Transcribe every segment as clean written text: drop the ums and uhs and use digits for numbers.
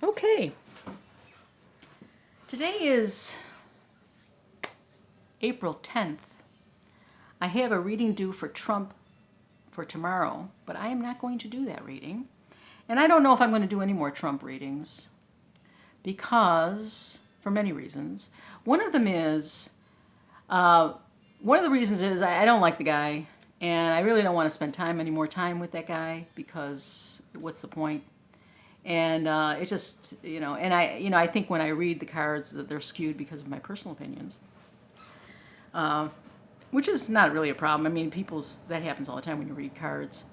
Okay, today is April 10th. I have a reading due for Trump for tomorrow, but I am not going to do that reading. And I don't know if I'm going to do any more Trump readings because, for many reasons. One of them is, one of the reasons is I don't like the guy, and I really don't want to spend any more time with that guy because what's the point? And it just, I think when I read the cards that they're skewed because of my personal opinions, which is not really a problem. I mean, that happens all the time when you read cards.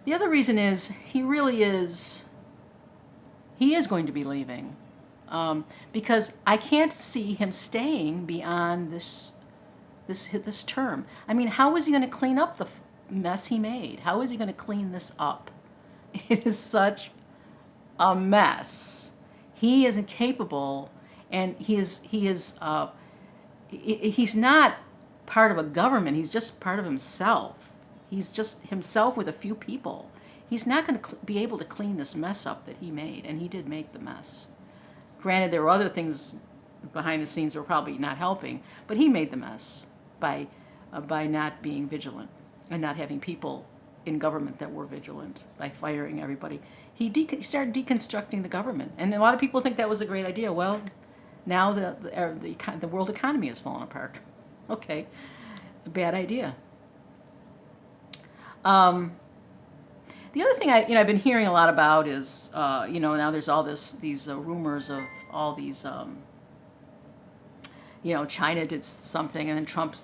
The other reason is he is going to be leaving, because I can't see him staying beyond this term. I mean, how is he going to clean up the mess he made? How is he going to clean this up? It is such a mess. He is incapable, and he's not part of a government. He's just part of himself. He's just himself with a few people. He's not going to be able to clean this mess up that he made, and he did make the mess. Granted, there were other things behind the scenes that were probably not helping, but he made the mess by not being vigilant and not having people in government that were vigilant, by firing everybody. He started deconstructing the government, and a lot of people think that was a great idea. Well, now the world economy has fallen apart. Okay, a bad idea. The other thing I've been hearing a lot about is now there's all these rumors of all these China did something and then Trump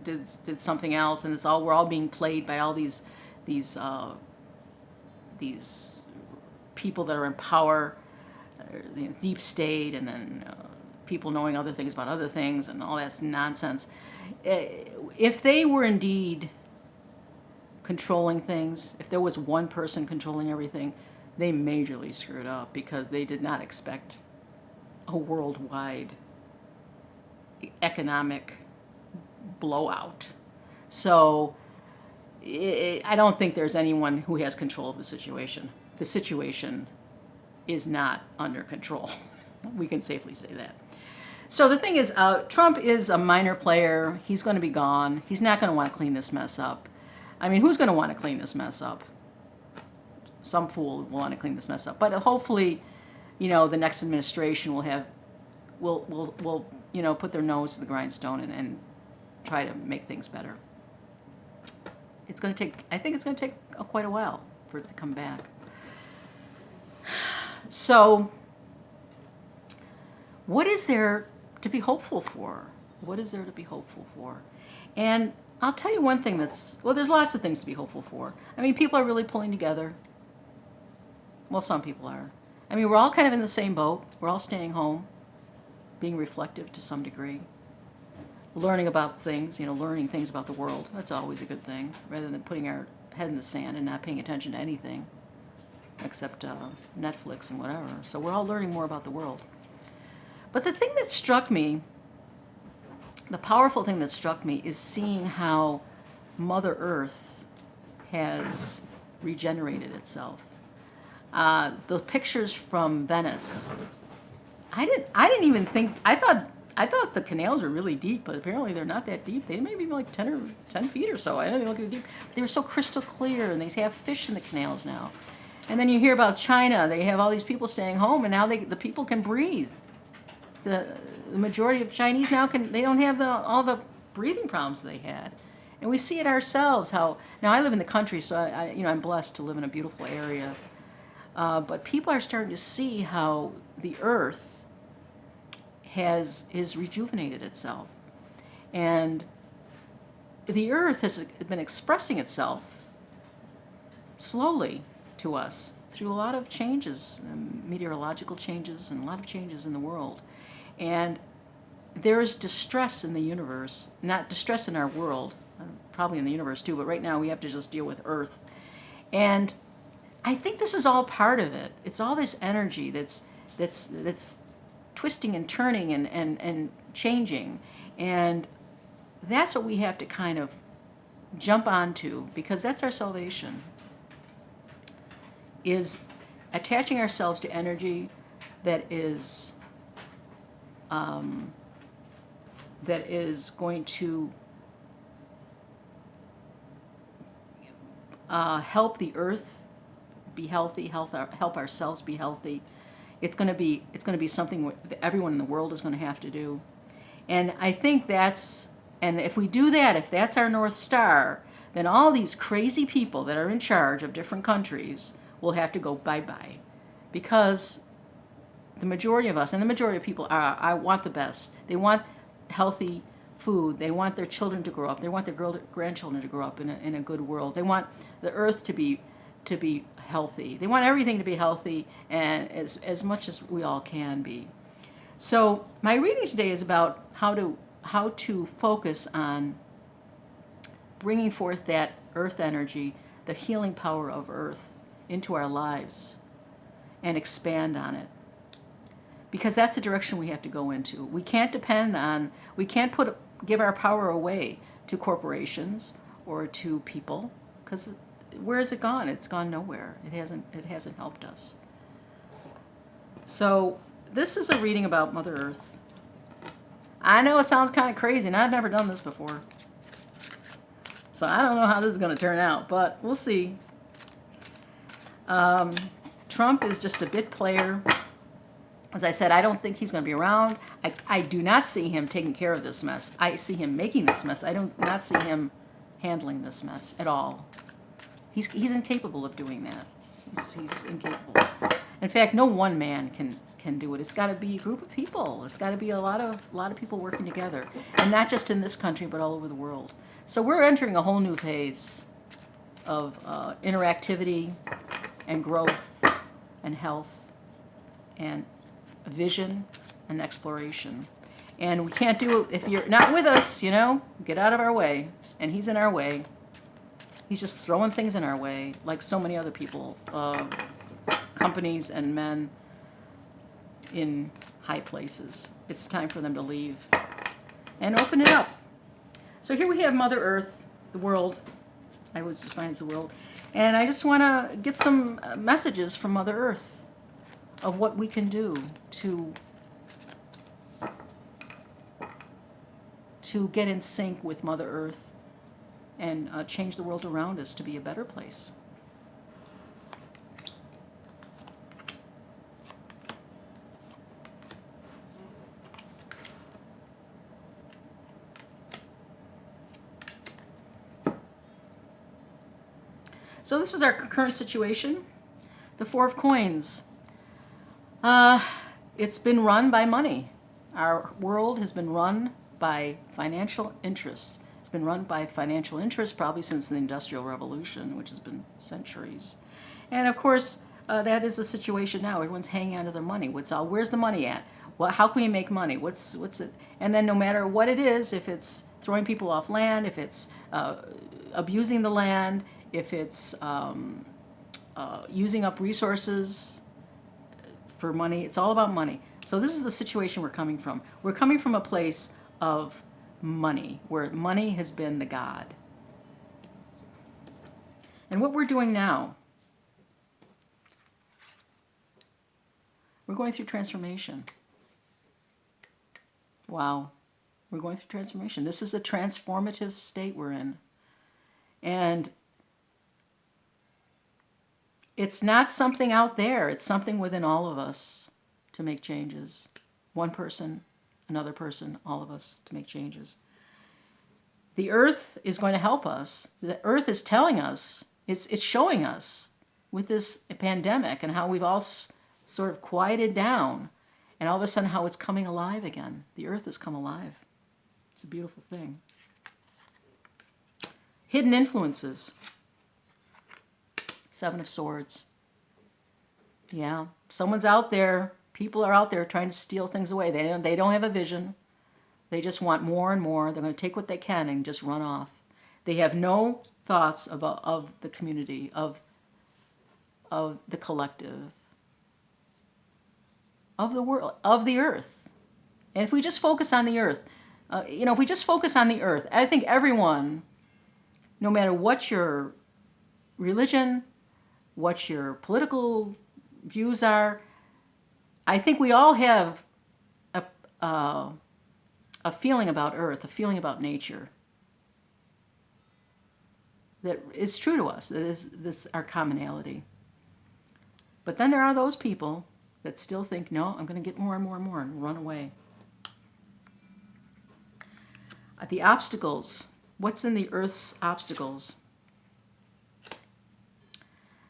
did something else, and we're all being played by all these people that are in power, deep state, and then people knowing other things about other things, and all that's nonsense. If they were indeed controlling things, if there was one person controlling everything, they majorly screwed up because they did not expect a worldwide economic blowout. So I don't think there's anyone who has control of the situation. The situation is not under control. We can safely say that. So the thing is, Trump is a minor player. He's going to be gone. He's not going to want to clean this mess up. I mean, who's going to want to clean this mess up? Some fool will want to clean this mess up. But hopefully, the next administration will put their nose to the grindstone and try to make things better. I think it's going to take quite a while for it to come back. So, what is there to be hopeful for? What is there to be hopeful for? And I'll tell you one thing there's lots of things to be hopeful for. I mean, people are really pulling together. Well, some people are. I mean, we're all kind of in the same boat. We're all staying home, being reflective to some degree, learning about things, learning things about the world. That's always a good thing, rather than putting our head in the sand and not paying attention to anything except Netflix and whatever. So we're all learning more about the world. But the thing that struck me, the powerful thing that struck me, is seeing how Mother Earth has regenerated itself. The pictures from Venice, I didn't even think, I thought the canals were really deep, but apparently they're not that deep. They may be like 10 feet or so. I didn't even look at it deep. They were so crystal clear, and they have fish in the canals now. And then you hear about China. They have all these people staying home, and now the people can breathe. The majority of Chinese now they don't have all the breathing problems they had. And we see it ourselves. How now I live in the country, so I'm blessed to live in a beautiful area. But people are starting to see how the earth is rejuvenated itself, and the earth has been expressing itself slowly to us through a lot of changes, meteorological changes, and a lot of changes in the world. And there is distress in the universe, not distress in our world, probably in the universe too, but right now we have to just deal with Earth. And I think this is all part of it. It's all this energy that's twisting and turning and changing. And that's what we have to kind of jump onto, because that's our salvation, is attaching ourselves to energy that is going to help the earth be healthy, help ourselves be healthy. It's going to be something that everyone in the world is going to have to do. And I think and if we do that, if that's our North Star, then all these crazy people that are in charge of different countries will have to go bye-bye. Because the majority of us, and the majority of people, I want the best. They want healthy food. They want their children to grow up. They want their grandchildren to grow up in a good world. They want the earth to be healthy. They want everything to be healthy, and as much as we all can be. So my reading today is about how to focus on bringing forth that earth energy, the healing power of earth, into our lives and expand on it. Because that's the direction we have to go into. We can't give our power away to corporations or to people, because where has it gone? It's gone nowhere. It hasn't helped us. So this is a reading about Mother Earth. I know it sounds kind of crazy, and I've never done this before. So I don't know how this is going to turn out, but we'll see. Trump is just a bit player. As I said, I don't think he's going to be around. I do not see him taking care of this mess. I see him making this mess. I do not see him handling this mess at all. He's incapable of doing that. He's incapable. In fact, no one man can do it. It's got to be a group of people. It's got to be a lot of people working together, and not just in this country, but all over the world. So we're entering a whole new phase of interactivity and growth and health and vision and exploration. And we can't do it if you're not with us, get out of our way. And he's in our way. He's just throwing things in our way, like so many other people, companies and men in high places. It's time for them to leave and open it up. So here we have Mother Earth, the world. I always define as the world. And I just want to get some messages from Mother Earth of what we can do to get in sync with Mother Earth and change the world around us to be a better place. So this is our current situation. The Four of Coins. It's been run by money. Our world has been run by financial interests. It's been run by financial interests probably since the Industrial Revolution, which has been centuries. And of course, that is the situation now. Everyone's hanging on to their money. Where's the money at? How can we make money? What's it? And then no matter what it is, if it's throwing people off land, if it's abusing the land, if it's using up resources for money, it's all about money. So this is the situation we're coming from. We're coming from a place of money, where money has been the god. And what we're doing now, we're going through transformation. Wow. We're going through transformation. This is a transformative state we're in. And it's not something out there. It's something within all of us to make changes. One person, another person, all of us to make changes. The earth is going to help us. The earth is telling us, it's showing us with this pandemic and how we've all sort of quieted down, and all of a sudden how it's coming alive again. The earth has come alive. It's a beautiful thing. Hidden influences. Seven of Swords. Yeah, someone's out there. People are out there trying to steal things away. They don't have a vision. They just want more and more. They're going to take what they can and just run off. They have no thoughts of the community, of the collective, of the world, of the earth. And if we just focus on the earth, if we just focus on the earth, I think everyone, no matter what your religion, what your political views are, I think we all have a, uh, a feeling about Earth, a feeling about nature that is true to us, that is this our commonality. But then there are those people that still think, no, I'm going to get more and more and more and run away. The obstacles. What's in the Earth's obstacles?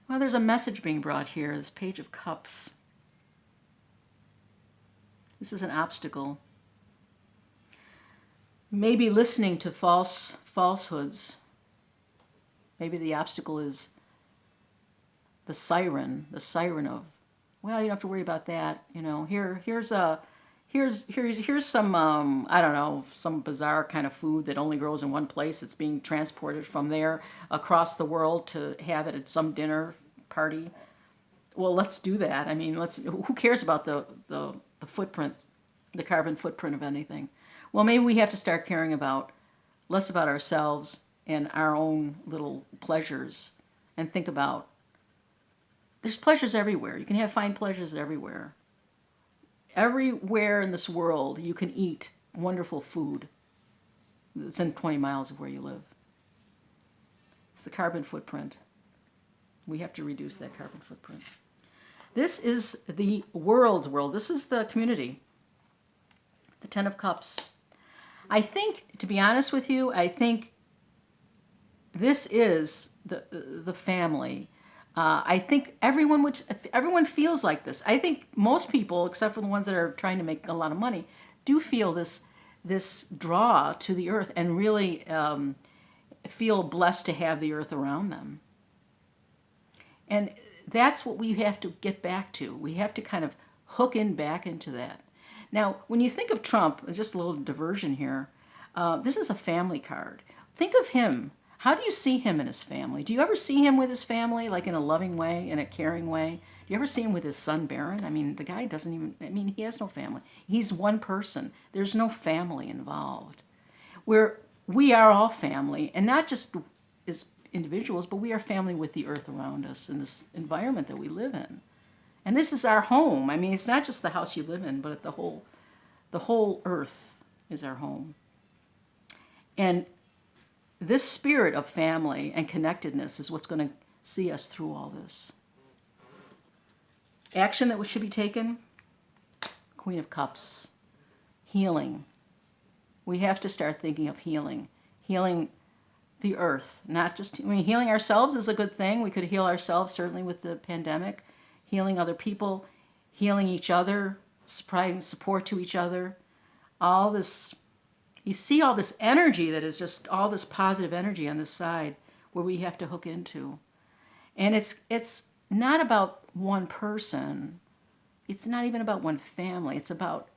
Well, there's a message being brought here, this Page of Cups. This is an obstacle. Maybe listening to falsehoods. Maybe the obstacle is the siren of, well, you don't have to worry about that. You know, here's some I don't know, some bizarre kind of food that only grows in one place. It's being transported from there across the world to have it at some dinner party. Well, let's do that. I mean, who cares about the footprint, the carbon footprint of anything? Well, maybe we have to start caring less about ourselves and our own little pleasures, and think about there's pleasures everywhere. You can find pleasures everywhere. Everywhere in this world, you can eat wonderful food that's in 20 miles of where you live. It's the carbon footprint. We have to reduce that carbon footprint. This is the world's world. This is the community. The Ten of Cups. I think, to be honest with you, I think this is the family. I think everyone feels like this. I think most people, except for the ones that are trying to make a lot of money, do feel this draw to the earth and really feel blessed to have the earth around them. And that's what we have to get back to. We have to kind of hook in back into that. Now, when you think of Trump, just a little diversion here, this is a family card. Think of him. How do you see him and his family? Do you ever see him with his family, like in a loving way, in a caring way? Do you ever see him with his son, Barron? I mean, the guy doesn't even, he has no family. He's one person. There's no family involved. We are all family, and not just as individuals, but we are family with the earth around us and this environment that we live in. And this is our home. I mean, it's not just the house you live in, but the whole earth is our home. And this spirit of family and connectedness is what's going to see us through all this. Action that should be taken, Queen of Cups, healing. We have to start thinking of healing the earth, not just, healing ourselves is a good thing. We could heal ourselves, certainly with the pandemic, healing other people, healing each other, providing support to each other, all this. You see all this energy that is just all this positive energy on this side where we have to hook into. And it's not about one person. It's not even about one family. It's about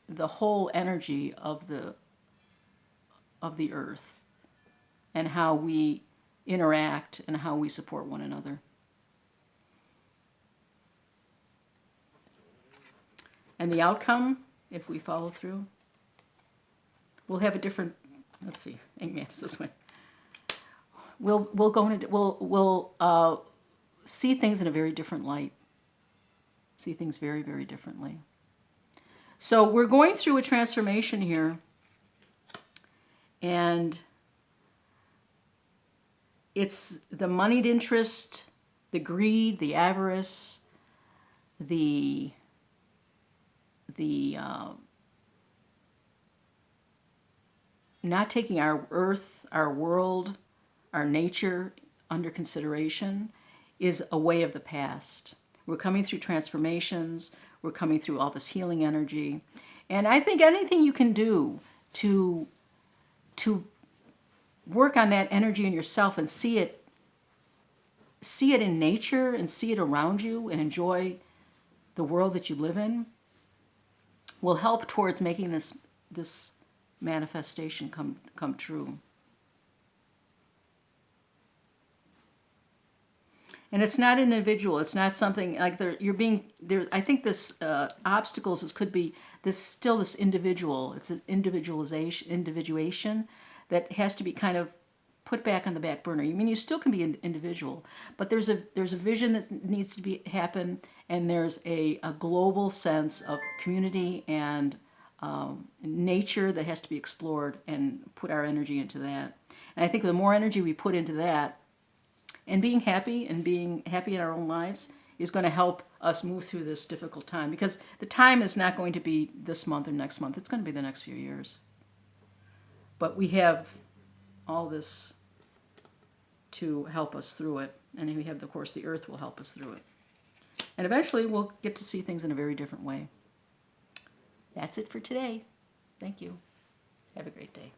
the whole energy of the earth and how we interact and how we support one another. And the outcome, if we follow through, we'll have a different. Let's see. It's this way. We'll go into. We'll see things in a very different light. See things very, very differently. So we're going through a transformation here, and it's the moneyed interest, the greed, the avarice, the not taking our earth, our world, our nature under consideration is a way of the past. We're coming through transformations. We're coming through all this healing energy. And I think anything you can do to work on that energy in yourself and see it in nature and see it around you and enjoy the world that you live in will help towards making this manifestation come true. And it's not individual. It's not something like you're being there. I think this obstacles could be this individual. It's an individuation that has to be kind of put back on the back burner. I mean, you still can be an individual, but there's a vision that needs to be happen, and there's a global sense of community and nature that has to be explored, and put our energy into that. And I think the more energy we put into that, and being happy in our own lives, is going to help us move through this difficult time, because the time is not going to be this month or next month. It's going to be the next few years. But we have all this to help us through it. And we have, of course, the earth will help us through it. And eventually we'll get to see things in a very different way. That's it for today. Thank you. Have a great day.